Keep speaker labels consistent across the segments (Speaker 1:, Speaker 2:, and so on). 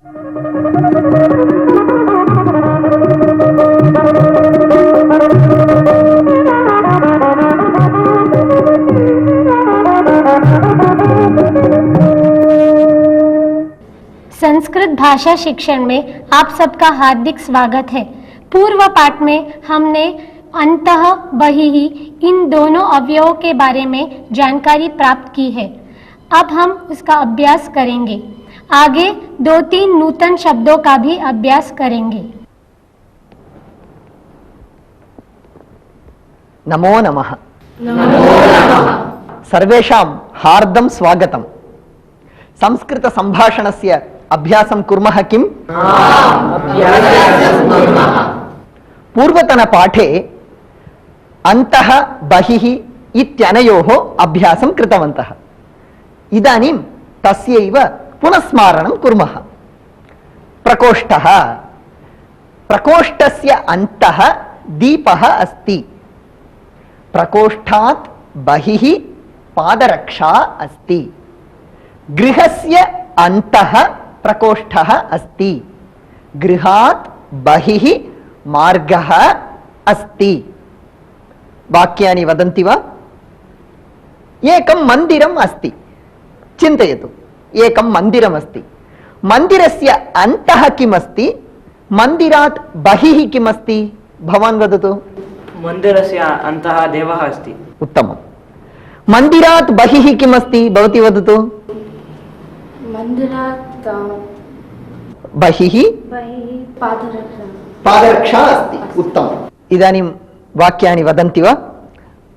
Speaker 1: संस्कृत भाषा शिक्षण में आप सबका हार्दिक स्वागत है। पूर्व पाठ में हमने अंतः बहिः इन दोनों अवयवों के बारे में जानकारी प्राप्त की है। अब हम उसका अभ्यास करेंगे। आगे 2-3 नूतन शब्दों का भी अभ्यास करेंगे।
Speaker 2: नमो नमः। सर्वेषां हार्दं स्वागतम्। संस्कृत संभाषणस्य अभ्यासं कुर्मः किम्? पूर्वतन पाठे अन्तः बहिः इत्यनयोः अभ्यासं कृतवन्तः। इदानीं तस्यैव पुनस्मारणं कुर्मः। प्रकोष्ठः, प्रकोष्ठस्य अन्तः दीपः अस्ति। प्रकोष्ठात् बहिः पादरक्षा अस्ति। गृहस्य अन्तः प्रकोष्ठः अस्ति। गृहात् बहिः मार्गः अस्ति। वाक्यानि वदन्ति वा? एकं मन्दिरम् अस्ति। चिन्तयतु, एकं मन्दिरम् अस्ति। मन्दिरस्य अन्तः किम् अस्ति? मन्दिरात् बहिः किम् अस्ति? भवान् वदतु।
Speaker 3: मन्दिरस्य अन्तः देवः अस्ति।
Speaker 2: उत्तमम्। मन्दिरात् बहिः किम् अस्ति? भवती वदतु।
Speaker 4: मन्दिरात्
Speaker 2: बहिः पादरक्षा अस्ति। उत्तमम्। इदानीं वाक्यानि वदन्ति वा?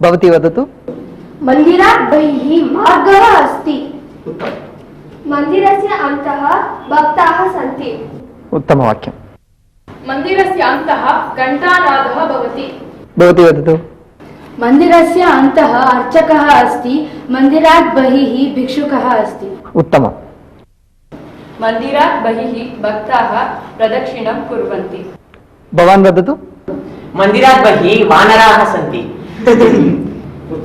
Speaker 2: भवती वदतु।
Speaker 4: मन्दिरात् बहिः मार्गः अस्ति।
Speaker 2: उत्तमम्।
Speaker 4: मन्दिरस्य अन्तः भक्ताः सन्ति।
Speaker 2: उत्तमवाक्यम्।
Speaker 5: मन्दिरस्य अन्तः घण्टानादः भवति।
Speaker 2: भवती वदतु।
Speaker 4: मन्दिरस्य अन्तः अर्चकः अस्ति। मन्दिरात् बहिः भिक्षुकः अस्ति।
Speaker 2: उत्तमम्।
Speaker 5: मन्दिरात् बहिः भक्ताः प्रदक्षिणं कुर्वन्ति।
Speaker 2: भवान् वदतु।
Speaker 3: मन्दिरात् बहिः वानराः सन्ति।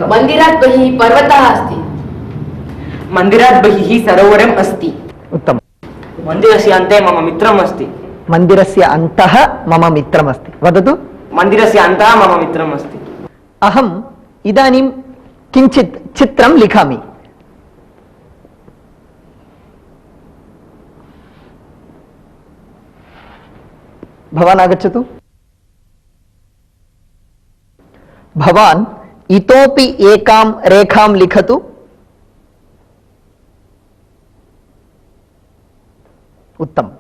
Speaker 5: मन्दिरात् बहिः पर्वतः अस्ति।
Speaker 3: मन्दिरात् बहिः सरोवरम् अस्ति।
Speaker 2: उत्तमम्।
Speaker 3: मन्दिरस्य अन्ते मम मित्रम् अस्ति।
Speaker 2: मन्दिरस्य अन्तः मम मित्रमस्ति। वदतु।
Speaker 3: मन्दिरस्य अन्तः मम मित्रम् अस्ति।
Speaker 2: अहम् इदानीं किञ्चित् चित्रं लिखामि। भवान् आगच्छतु। भवान् इतोपि एकां रेखां लिखतु। उत्तमम्।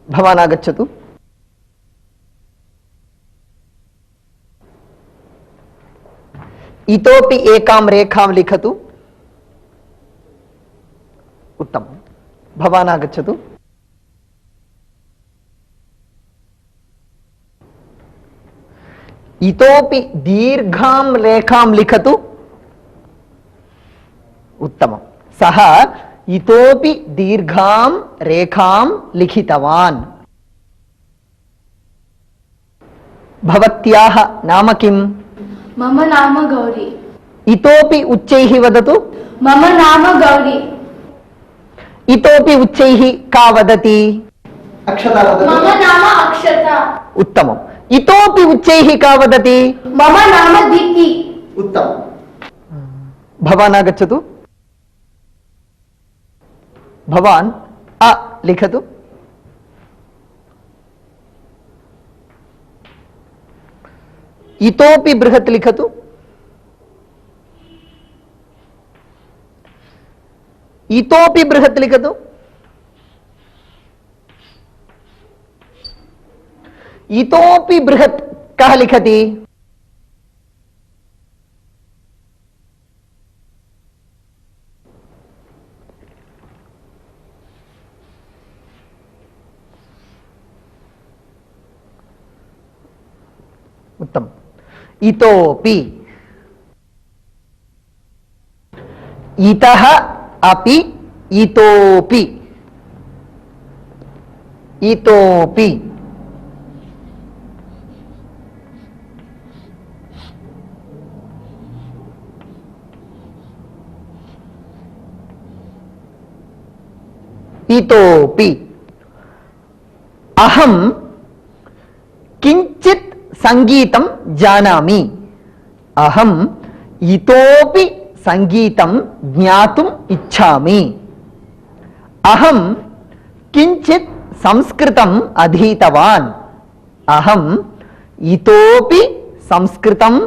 Speaker 2: भवान् आगच्छतु। इतोपि एकां रेखां लिखतु। उत्तमम्। भवान् आगच्छतु। इतोपि दीर्घां रेखां लिखतु। उत्तमम्। सः इतोपि दीर्घां रेखां लिखितवान्। भवत्याः नाम किम्?
Speaker 4: मम नाम गौरी।
Speaker 2: इतोपि उच्चैः वदतु।
Speaker 4: मम नाम गौरी।
Speaker 2: इतोपि उच्चैः का वदति? अक्षता वदतु।
Speaker 4: मम नाम अक्षता।
Speaker 2: उत्तमम्। इतोपि उच्चैः का वदति?
Speaker 4: मम नाम दीप्ति।
Speaker 2: उत्तमम्। भवान् आगच्छतु। भवान् अ लिखतु। इतोपि बृहत् लिखतु। इतोपि बृहत् लिखतु। इतोपि बृहत् कः लिखति? उत्तम। इतोपि, इतः अपि, इतोपि, इतोपि, इतोपि अहं किञ्चित् संगीतं जानामि अहम् इतोपि संगीतं ज्ञातुम् इच्छामि अहं किञ्चित् संस्कृतम् अधीतवान् अहम् इतोपि संस्कृतम्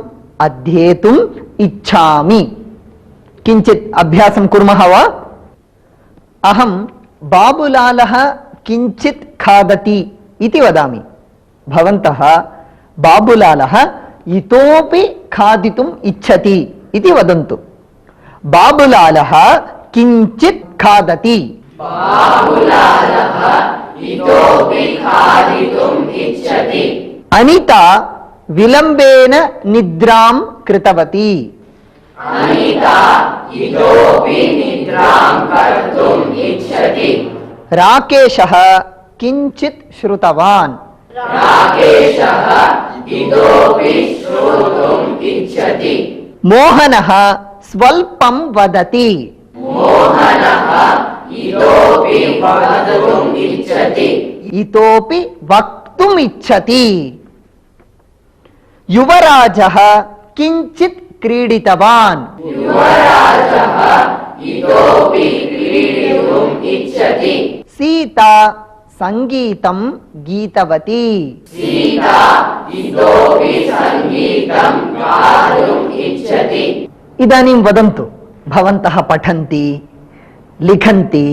Speaker 2: अध्येतुम् इच्छामि किञ्चित् अभ्यासं कुर्मः वा अहं बाबुलालः किञ्चित् खादति इति वदामि भवन्तः बाबुलालः इतोपि खादितुम् इच्छति इति वदन्तु बाबुलालः किञ्चित् खादति अनिता विलम्बेन निद्रां कृतवती राकेशः किञ्चित् श्रुतवान् मोहनः स्वल्पं वदति इतोपि वक्तुम् इच्छति युवराजः किञ्चित् क्रीडितवान् सीता संगीतं गीतवती इदानीं वदन्तु भवन्तः पठन्ति लिखन्ति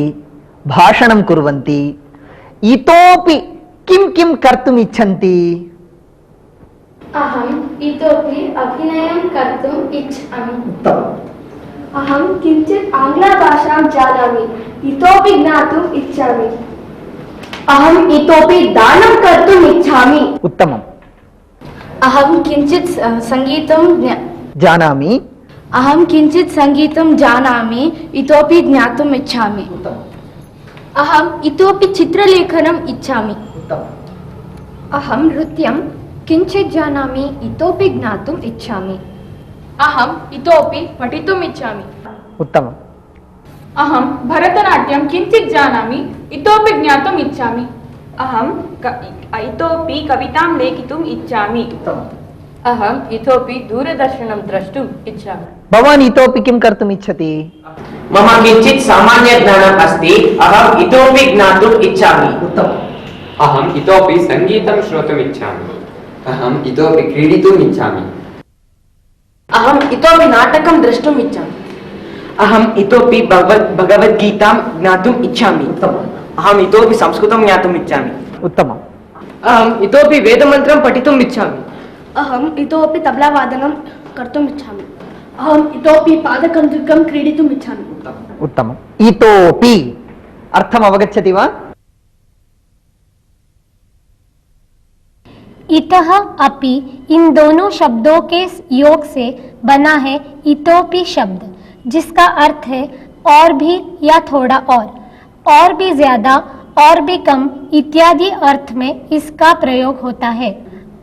Speaker 2: भाषणं कुर्वन्ति इतोपि किं किं कर्तुम् इच्छन्ति
Speaker 4: अहम् इतोपि अभिनयं कर्तुम् इच्छामि अहं किञ्चित् आङ्ग्लभाषां जानामि इतोपि ज्ञातुम् इच्छामि अहम् इतोपि दानं कर्तुम् इच्छामि
Speaker 2: उत्तमम्
Speaker 4: अहं किञ्चित् सङ्गीतं
Speaker 2: जानामि
Speaker 4: अहं किञ्चित् सङ्गीतं जानामि इतोपि ज्ञातुम् इच्छामि अहम् इतोपि चित्रलेखनम् इच्छामि
Speaker 1: अहं नृत्यं किञ्चित् जानामि इतोपि ज्ञातुम् इच्छामि
Speaker 5: अहम् इतोपि पठितुम् इच्छामि
Speaker 2: उत्तमम्
Speaker 5: अहं भरतनाट्यं किञ्चित् जानामि इतोपि ज्ञातुम् इच्छामि अहं इतोपि कवितां लेखितुम् इच्छामि अहम् इतोपि दूरदर्शनं द्रष्टुम् इच्छामि
Speaker 2: भवान् इतोपि किं कर्तुम् इच्छति
Speaker 3: मम किञ्चित् सामान्यज्ञानम् अस्ति अहम् इतोपि ज्ञातुम् इच्छामि
Speaker 6: अहम् इतोपि सङ्गीतं श्रोतुम् इच्छामि अहम् इतोपि क्रीडितुम् इच्छामि
Speaker 5: अहम् इतोपि नाटकं द्रष्टुम् इच्छामि
Speaker 3: अहम् इतोपि भगवद्गीतां ज्ञातुम् इच्छामि अहम् इतोपि संस्कृतं ज्ञातुम् इच्छामि
Speaker 2: उत्तमम्
Speaker 3: अहम् इतोपि वेदमन्त्रं पठितुम् इच्छामि
Speaker 4: अहम् इतोपि तबलावादनं कर्तुम् इच्छामि अहम् इतोपि पादकन्दुकं क्रीडितुम् इच्छामि
Speaker 2: उत्तमम् इतोपि अर्थम् अवगच्छति वा
Speaker 1: इतः अपि इन दोनों शब्दों के योग से बना है इतोपि शब्द जिसका अर्थ है और भी या थोड़ा और भी ज्यादा और भी कम इत्यादि अर्थ में इसका प्रयोग होता है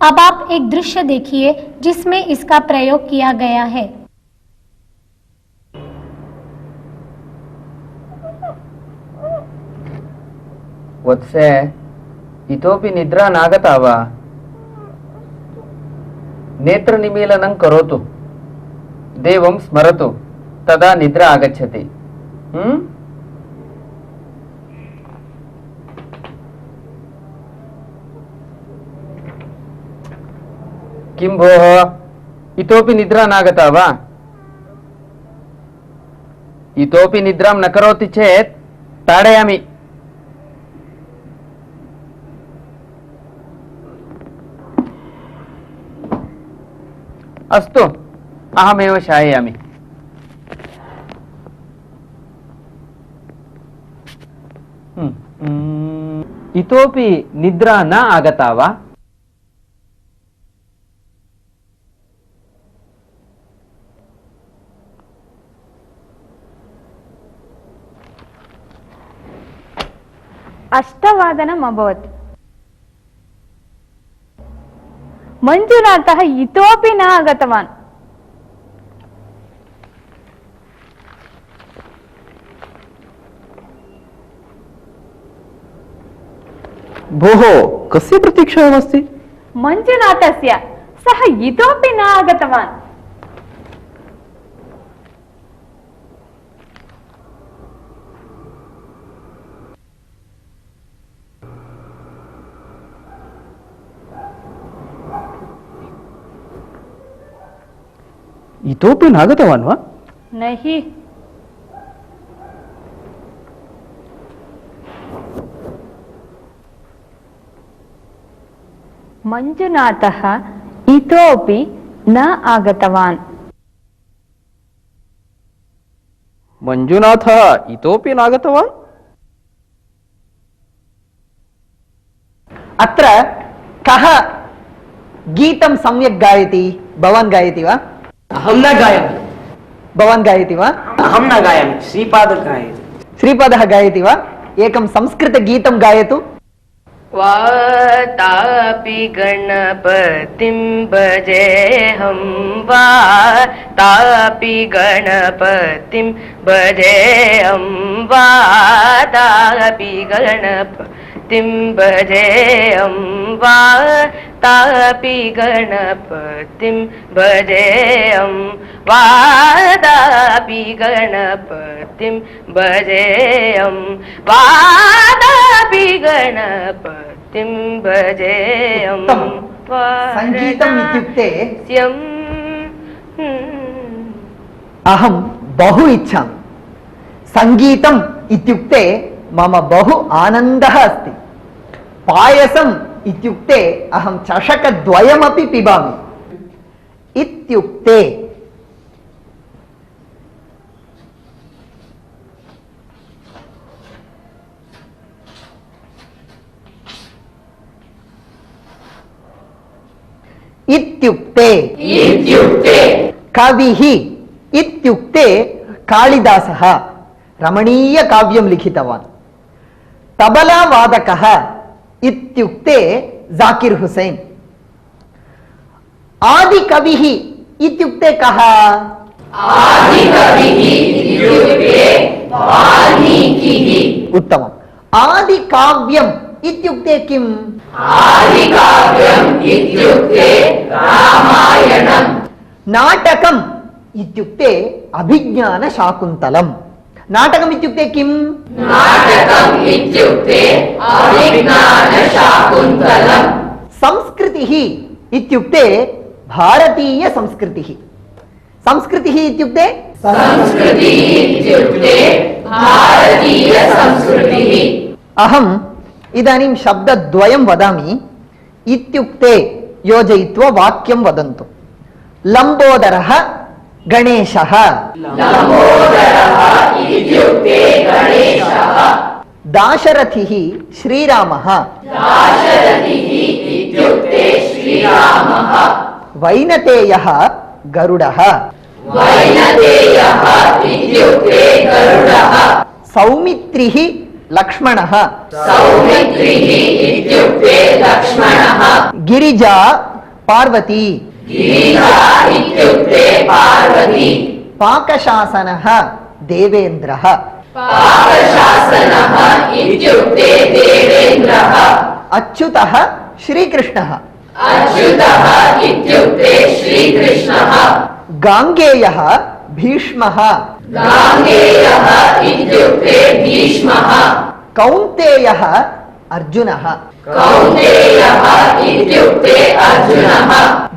Speaker 1: अब आप एक दृश्य देखिए जिसमें इसका प्रयोग किया गया है
Speaker 6: वत्से इतोपि निद्रा नागता वा नेत्रनिमीलनं करोतु देवं स्मरतु तदा निद्रा आगच्छति किं भोः इतोपि निद्रा नागता वा इतोपि निद्रां न करोति चेत् ताडयामि अस्तु अहमेव शाययामि इतोपि निद्रा न आगता वा
Speaker 7: अष्टवादनम् अभवत् मञ्जुनाथः इतोपि न आगतवान्
Speaker 2: भोः कस्य प्रतीक्षामस्ति?
Speaker 7: मञ्जुनाथस्य। सः इतोपि न आगतवान्।
Speaker 2: इतोपि नागतवान् वा?
Speaker 7: नहि। मञ्जुनाथः इतोपि न आगतवान्।
Speaker 2: मञ्जुनाथः इतोपि नागतवान्? अत्र कः गीतं सम्यक् गायति? भवान् गायति वा?
Speaker 3: अहं न गायामि।
Speaker 2: भवान् गायति वा?
Speaker 3: अहं न गायामि, श्रीपादः गायति।
Speaker 2: श्रीपादः गायति वा? एकं संस्कृतगीतं गायतु।
Speaker 8: वातापि गणपतिं भजेऽहं वातापि गणपतिं भजेऽहं वातापि गणपतिं भजेऽहं वातापि गणपतिं भजेऽहं वातापि गणपतिं भजेऽहं वातापि गणपतिं भजेऽहं
Speaker 2: सङ्गीतम् इत्युक्ते
Speaker 8: स्यम्
Speaker 2: अहं बहु इच्छामि। सङ्गीतम् इत्युक्ते मम बहु आनन्दः अस्ति। पायसम् इत्युक्ते अहं चषकद्वयमपि पिबामि। इत्युक्ते इत्युक्ते
Speaker 3: इत्युक्ते
Speaker 2: कविः इत्युक्ते कालिदासः रमणीय काव्यं लिखितवान्। तबलावादकः इत्युक्ते जाकिर हुसैन। आदिकविः इत्युक्ते कः?
Speaker 3: आदिकविः इत्युक्ते वाल्मीकिः।
Speaker 2: उत्तमम्। आदिकाव्यम् इत्युक्ते किम्?
Speaker 3: आदिकाव्यम् इत्युक्ते रामायणम्।
Speaker 2: नाटकम् इत्युक्ते अभिज्ञानशाकुन्तलम्। नाटकम् इत्युक्ते किम्?
Speaker 3: नाटकम् इत्युक्ते अभिज्ञानशाकुन्तलम्।
Speaker 2: संस्कृतिः इत्युक्ते भारतीय संस्कृतिः। संस्कृतिः इत्युक्ते
Speaker 3: संस्कृतिः इत्युक्ते भारतीय संस्कृतिः।
Speaker 2: अहम् इदानीं शब्दद्वयं वदामि। इत्युक्ते योजयित्वा वाक्यं वदन्तु। लम्बोदरः गणेशः।
Speaker 3: लम्बोदरः इत्युक्ते गणेशः।
Speaker 2: दाशरथिः श्रीरामः।
Speaker 3: दाशरथिः इत्युक्ते श्रीरामः।
Speaker 2: वैनतेयः गरुडः।
Speaker 3: वैनतेयः इत्युक्ते गरुडः।
Speaker 2: सौमित्रिः लक्ष्मणः।
Speaker 3: सौमित्रिः इत्युक्ते लक्ष्मणः।
Speaker 2: गिरिजा पार्वती।
Speaker 3: गिरिजा इत्युक्ते पार्वती।
Speaker 2: पाकशासनः देवेन्द्रः।
Speaker 3: पाकशासनः इत्युक्ते देवेन्द्रः।
Speaker 2: अच्युतः श्रीकृष्णः।
Speaker 3: अच्युतः इत्युक्ते श्रीकृष्णः।
Speaker 2: गाङ्गेयः भीष्मः।
Speaker 3: गाङ्गेयः इत्युक्ते भीष्मः।
Speaker 2: कौन्तेयः अर्जुनः।
Speaker 3: कौन्तेयः इत्युक्ते अर्जुनः।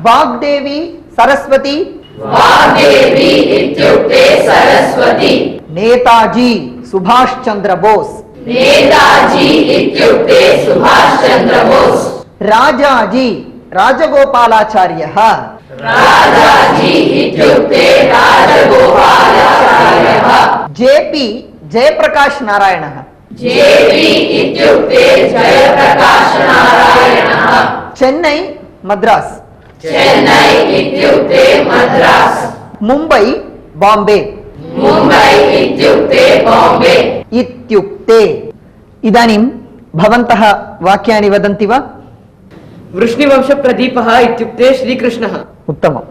Speaker 2: वाग्देवी सरस्वती।
Speaker 3: वाग्देवी इत्युक्ते सरस्वती।
Speaker 2: नेताजी सुभाष चंद्र बोस।
Speaker 3: नेताजी इत्युक्ते सुभाष चंद्र बोस।
Speaker 2: राजाजी राजगोपालाचार्यः।
Speaker 3: राजाजी इत्युक्ते राजगोपालाचार्यः।
Speaker 2: जेपी जयप्रकाश नारायणः।
Speaker 3: जेपी इत्युक्ते जयप्रकाश नारायणः।
Speaker 2: चेन्नई मद्रास।
Speaker 3: चेन्नई इत्युक्ते मद्रास।
Speaker 2: मुंबई बॉम्बे।
Speaker 3: मुंबई इत्युक्ते बॉम्बे।
Speaker 2: इत्युक्ते। इदानीं भवन्तः वाक्यानि वदन्ति वा?
Speaker 3: वृष्णिवंशप्रदीपः इत्युक्ते श्रीकृष्णः।
Speaker 2: उत्तमम्।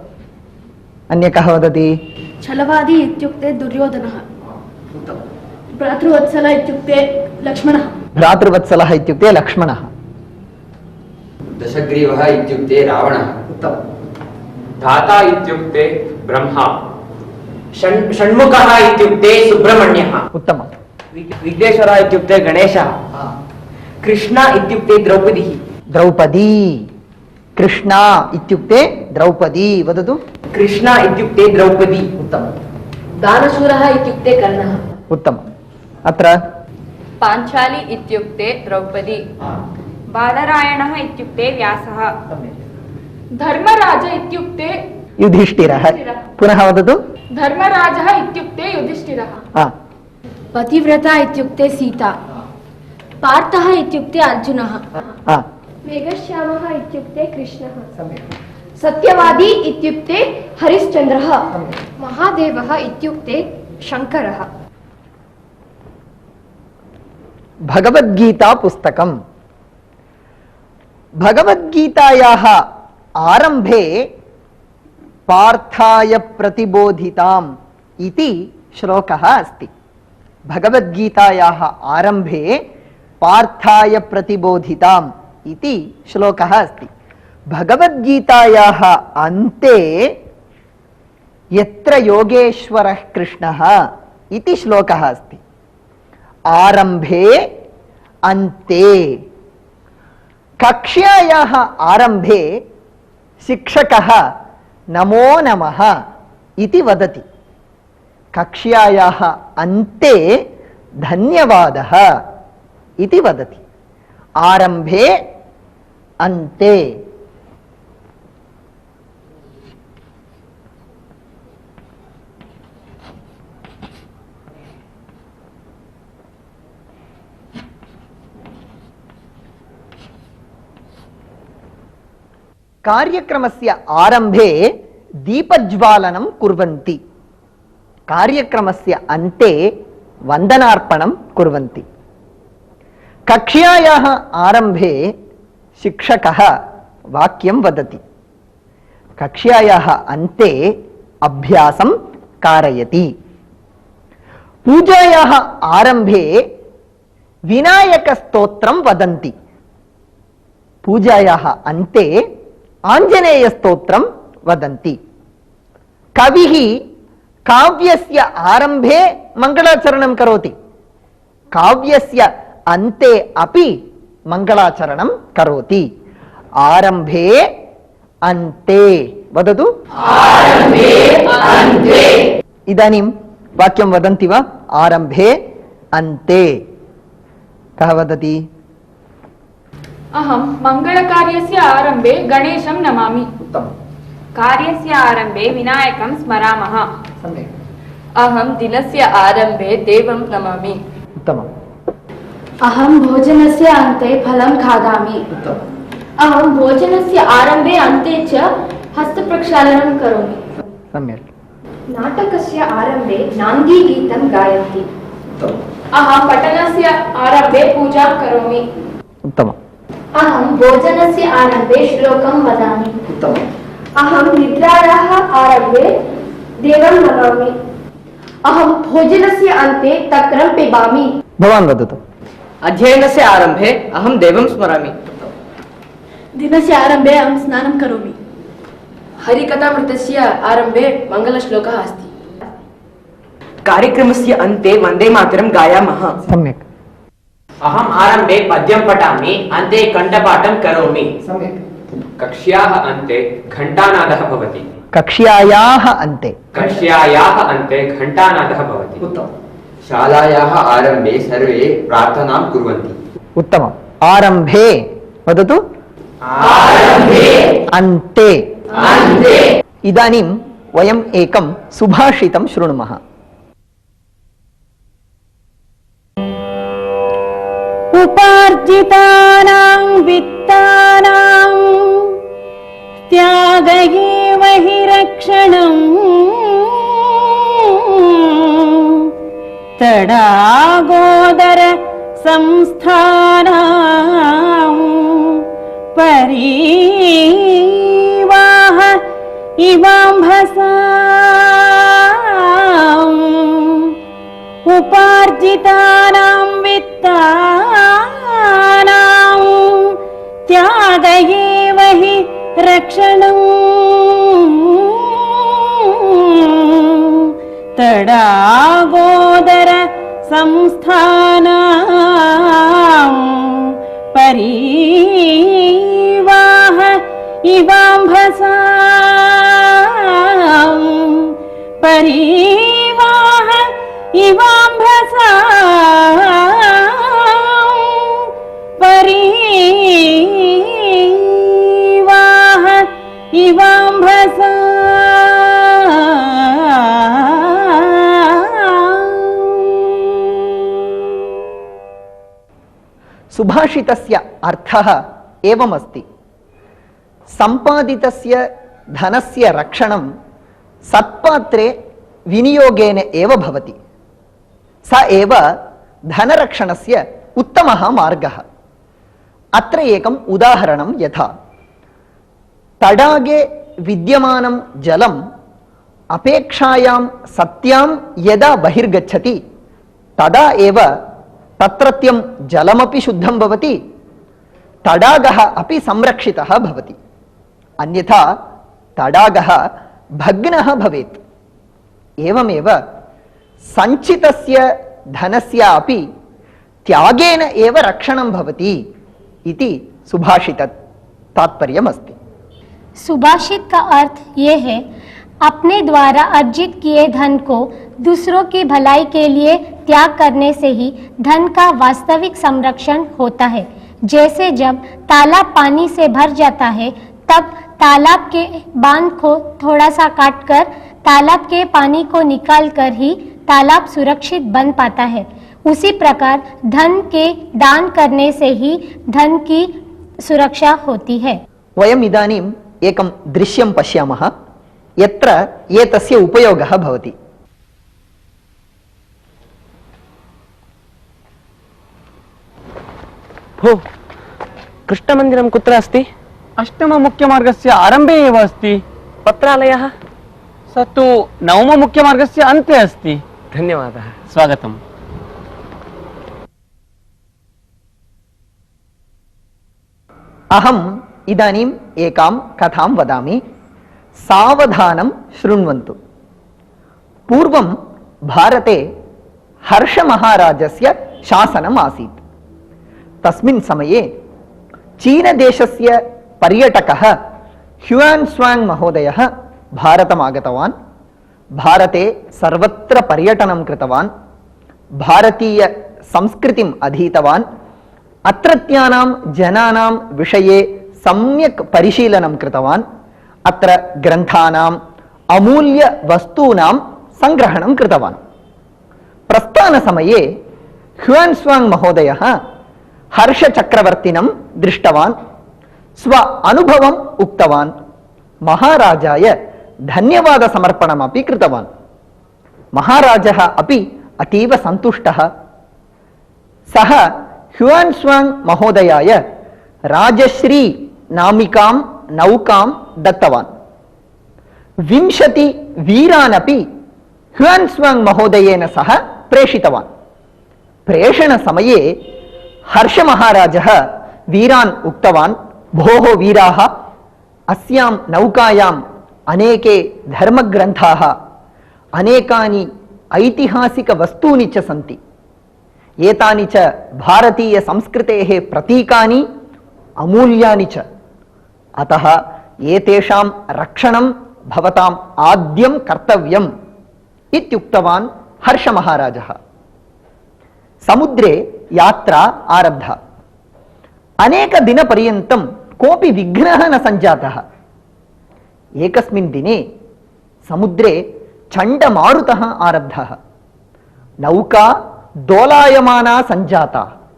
Speaker 2: अन्य कः वदति?
Speaker 4: छलवादी इत्युक्ते दुर्योधनः। भ्रातृवत्सल इत्युक्ते लक्ष्मणः।
Speaker 2: भ्रातृवत्सलः इत्युक्ते लक्ष्मणः।
Speaker 6: दशग्रीवः इत्युक्ते रावणः।
Speaker 2: उत्तमं।
Speaker 6: धाता इत्युक्ते ब्रह्मा।
Speaker 3: षण्मुखः इत्युक्ते सुब्रह्मण्यः।
Speaker 2: उत्तमं।
Speaker 3: विघ्नेश्वरः इत्युक्ते गणेशः। कृष्ण इत्युक्ते द्रौपदी।
Speaker 2: द्रौपदी। कृष्णा इत्युक्ते द्रौपदी। वदतु।
Speaker 3: कृष्ण इत्युक्ते द्रौपदी।
Speaker 2: उत्तमं।
Speaker 5: दानशूरः इत्युक्ते कर्णः।
Speaker 2: उत्तमम्। अत्र
Speaker 5: पाञ्चाली इत्युक्ते द्रौपदी। बादरायणः इत्युक्ते व्यासः। धर्मराज इत्युक्ते
Speaker 2: युधिष्ठिरः। पुनः वदतु।
Speaker 5: धर्मराजः इत्युक्ते युधिष्ठिरः।
Speaker 4: पतिव्रता इत्युक्ते सीता। पार्थः इत्युक्ते अर्जुनः। मेघश्यामः इत्युक्ते कृष्णः। सत्यवादी इत्युक्ते हरिश्चन्द्रः। महादेवः इत्युक्ते शङ्करः।
Speaker 2: भगवद्गीता पुस्तकं। भगवद्गीतायाः आरम्भे पार्थाय प्रतिबोधिताम् इति श्लोकः अस्ति। भगवद्गीतायाः आरम्भे पार्थाय प्रतिबोधिताम् इति श्लोकः अस्ति। भगवद्गीतायाः अन्ते यत्र योगेश्वरः कृष्णः इति श्लोकः अस्ति। आरम्भे अन्ते। कक्ष्यायाः आरम्भे शिक्षकः नमो नमः इति वदति। कक्ष्यायाः अन्ते धन्यवादः इति वदति। आरम्भे अन्ते। कार्यक्रमस्य आरम्भे दीपज्वालनं कुर्वन्ति। कार्यक्रमस्य अन्ते वन्दनार्पणं कुर्वन्ति। कक्ष्यायाः आरम्भे शिक्षकः वाक्यं वदति। कक्ष्यायाः अन्ते अभ्यासं कारयति। पूजायाः आरम्भे विनायकस्तोत्रं वदन्ति। पूजायाः अन्ते आञ्जनेयस्तोत्रं वदन्ति। कविः काव्यस्य आरम्भे मङ्गलाचरणं करोति। काव्यस्य अन्ते अपि मङ्गलाचरणं करोति। आरम्भे अन्ते। वदतु।
Speaker 5: आरम्भे अन्ते।
Speaker 2: इदानीं वाक्यं वदन्ति वा? आरम्भे अन्ते। कः वदति?
Speaker 5: अहं मङ्गलकार्यस्य आरम्भे गणेशं नमामि।
Speaker 2: उत्तमं।
Speaker 5: कार्यस्य आरम्भे विनायकं स्मरामः।
Speaker 2: सम्यक्।
Speaker 5: अहं दिनस्य आरम्भे देवं नमामि।
Speaker 2: उत्तमम्।
Speaker 4: अहं भोजनस्य अन्ते फलं खादामि।
Speaker 2: उत्तमम्।
Speaker 4: अहं भोजनस्य आरम्भे अन्ते च हस्तप्रक्षालनं करोमि।
Speaker 2: सम्यक्।
Speaker 4: नाटकस्य आरम्भे नान्दीगीतं गायन्ति।
Speaker 2: उत्तमम्।
Speaker 5: अहं पठनस्य आरम्भे पूजां करोमि।
Speaker 2: उत्तमम्।
Speaker 4: अहं भोजनस्य आरम्भे श्लोकं वदामि।
Speaker 2: उत्तमम्।
Speaker 4: अहं निद्रायाः आरम्भे देवं नमामि। अहं भोजनस्य अन्ते तक्रं पिबामि।
Speaker 2: भवान् वदतु।
Speaker 3: अध्ययनस्य आरम्भे अहं देवं स्मरामि।
Speaker 4: दिनस्य आरम्भे अहं स्नानं करोमि।
Speaker 5: हरिकथामृतस्य आरम्भे मङ्गलश्लोकः अस्ति।
Speaker 3: कार्यक्रमस्य अन्ते वन्दे मातरं गायामः।
Speaker 2: सम्यक्।
Speaker 3: अहम् आरम्भे पद्यं पठामि, अन्ते कण्ठपाठं करोमि।
Speaker 2: सम्यक्।
Speaker 6: कक्ष्याः अन्ते घण्टानादः भवति।
Speaker 2: कक्ष्यायाः अन्ते।
Speaker 6: कक्ष्यायाः अन्ते घण्टानादः भवति।
Speaker 2: उत्तमम्।
Speaker 6: शालायाः आरम्भे सर्वे प्रार्थनां कुर्वन्ति।
Speaker 2: उत्तमम्। आरम्भे। वदतु।
Speaker 3: आरम्भे
Speaker 2: अन्ते।
Speaker 3: अन्ते।
Speaker 2: इदानीं वयम् एकं सुभाषितं शृणुमः।
Speaker 7: उपार्जितानां वित्तानां त्यागये हि रक्षणम् तडागोदर संस्थानां परीवाह इवाम्भसाम् उपार्जितानां वित्तानां त्यागये रक्षणं तडागोदर संस्थानां परीवाह इवाम्भसां परीवाह इवाम्भसां परीवाह इवाम्भसां
Speaker 2: सुभाषितस्य अर्थः एवमस्ति। सम्पादितस्य धनस्य रक्षणं सत्पात्रे विनियोगेन एव भवति। स एव धनरक्षणस्य उत्तमः मार्गः। अत्र एकम् उदाहरणं यथा तडागे विद्यमानं जलम् अपेक्षायां सत्यां यदा बहिर्गच्छति तदा एव तत्रत्यं जलमपि शुद्धं भवति, तडागः अपि संरक्षितः भवति। अन्यथा तडागः भग्नः भवेत्। एवमेव सञ्चितस्य धनस्य अपि त्यागेन एव रक्षणं भवति इति सुभाषितत् तात्पर्यमस्ति।
Speaker 1: सुभाषित का अर्थ ये है, अपने द्वारा अर्जित किए धन को दूसरों की भलाई के लिए त्याग करने से ही धन का वास्तविक संरक्षण होता है। जैसे जब तालाब पानी से भर जाता है तब तालाब के बांध को थोड़ा सा काटकर तालाब के पानी को निकालकर ही तालाब सुरक्षित बन पाता है, उसी प्रकार धन के दान करने से ही धन की सुरक्षा होती है।
Speaker 2: वयम् इदानीम् एकं दृश्यं पश्यामः यत्र एतस्य उपयोगः भवति।
Speaker 9: भो, कृष्णमन्दिरं कुत्र अस्ति? अष्टममुख्यमार्गस्य आरम्भे एव अस्ति। पत्रालयः? स तु नवममुख्यमार्गस्य अन्ते अस्ति। धन्यवादः। स्वागतम्।
Speaker 2: अहम् इदानीम् एकां कथां वदामि। सावधानं शृण्वन्तु। पूर्वं भारते हर्षमहाराजस्य शासनम् आसीत्। तस्मिन् समये चीनदेशस्य पर्यटकः ह्युआन्स्वाङ्ग् महोदयः भारतम् आगतवान्। भारते सर्वत्र पर्यटनं कृतवान्। भारतीय संस्कृतिम् अधीतवान्। अत्रत्यानां जनानां विषये सम्यक् परिशीलनं कृतवान्। अत्र ग्रन्थानाम् अमूल्य वस्तूनां संग्रहणं कृतवान्। प्रस्थानसमये ह्युआन्स्वाङ्ग् महोदयः हर्षचक्रवर्तिनं दृष्टवान्। स्व अनुभवम् उक्तवान्। महाराजाय धन्यवादसमर्पणमपि कृतवान्। महाराजः अपि अतीव सन्तुष्टः। सः ह्युआन्स्वाङ्ग् महोदयाय राजश्री नामिकां नौकां दत्तवान्। 20 वीरानपि ह्युआन्स्वाङ्ग् महोदयेन सह प्रेषितवान्। प्रेषणसमये हर्षमहाराजः वीरान् उक्तवान्, भोः वीराः, अस्यां नौकायाम् अनेके धर्मग्रन्थाः, अनेकानि ऐतिहासिकवस्तूनि च सन्ति। एतानि च भारतीयसंस्कृतेः प्रतीकानि, अमूल्यानि च। अतः एतेषां रक्षणं भवताम् आद्यं कर्तव्यम् इत्युक्तवान् हर्षमहाराजः। समुद्रे यात्रा आरब्धा। अनेकदिनपर्यन्तं कोऽपि विघ्नः न सञ्जातः। एकस्मिन् दिने समुद्रे चण्डमारुतः आरब्धः। नौका दोलायमाना सञ्जाता।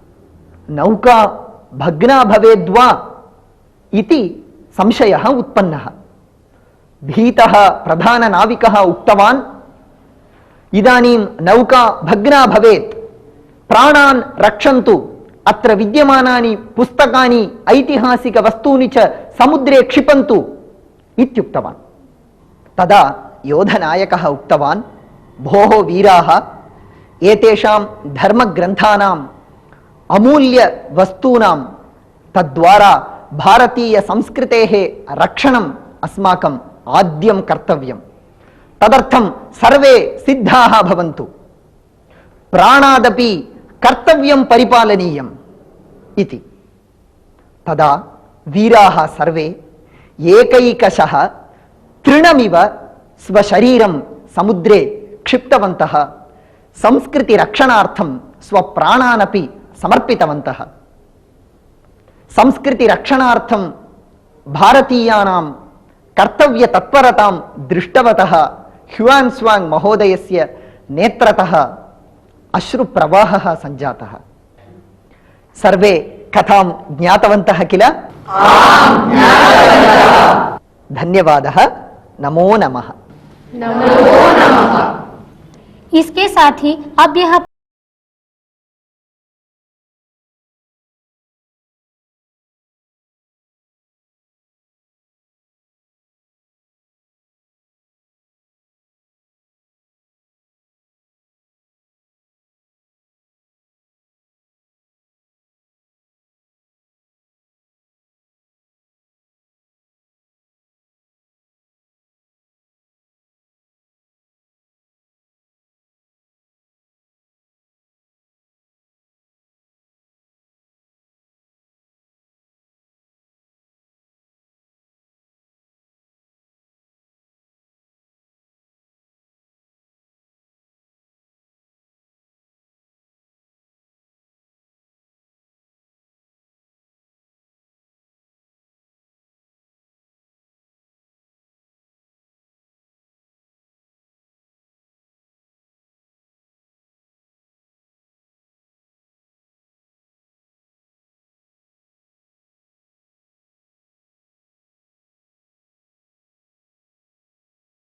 Speaker 2: नौका भग्ना भवेद्वा इति संशयः उत्पन्नः। भीतः प्रधाननाविकः उक्तवान्, इदानीं नौका भग्ना भवेत्, प्राणान् रक्षन्तु, अत्र विद्यमानानि पुस्तकानि ऐतिहासिकवस्तूनि च समुद्रे क्षिपन्तु इत्युक्तवान्। तदा योधनायकः उक्तवान्, भोः वीराः, एतेषां धर्मग्रन्थानाम् अमूल्यवस्तूनां तद्वारा भारतीयसंस्कृतेः रक्षणम् अस्माकम् आद्यं कर्तव्यं। तदर्थं सर्वे सिद्धाः भवन्तु। प्राणादपि कर्तव्यं परिपालनीयम् इति। तदा वीराः सर्वे एकैकशः तृणमिव स्वशरीरं समुद्रे क्षिप्तवन्तः। संस्कृतिरक्षणार्थं स्वप्राणानपि समर्पितवन्तः। संस्कृतिरक्षणार्थं भारतीयानां कर्तव्यतत्परतां दृष्टवतः ह्युआन् स्वाङ्ग् महोदयस्य नेत्रतः अश्रुप्रवाहः सञ्जातः। सर्वे कथां ज्ञातवन्तः किल? धन्यवादः। नमो नमः।
Speaker 1: इसके साथ ही अब यह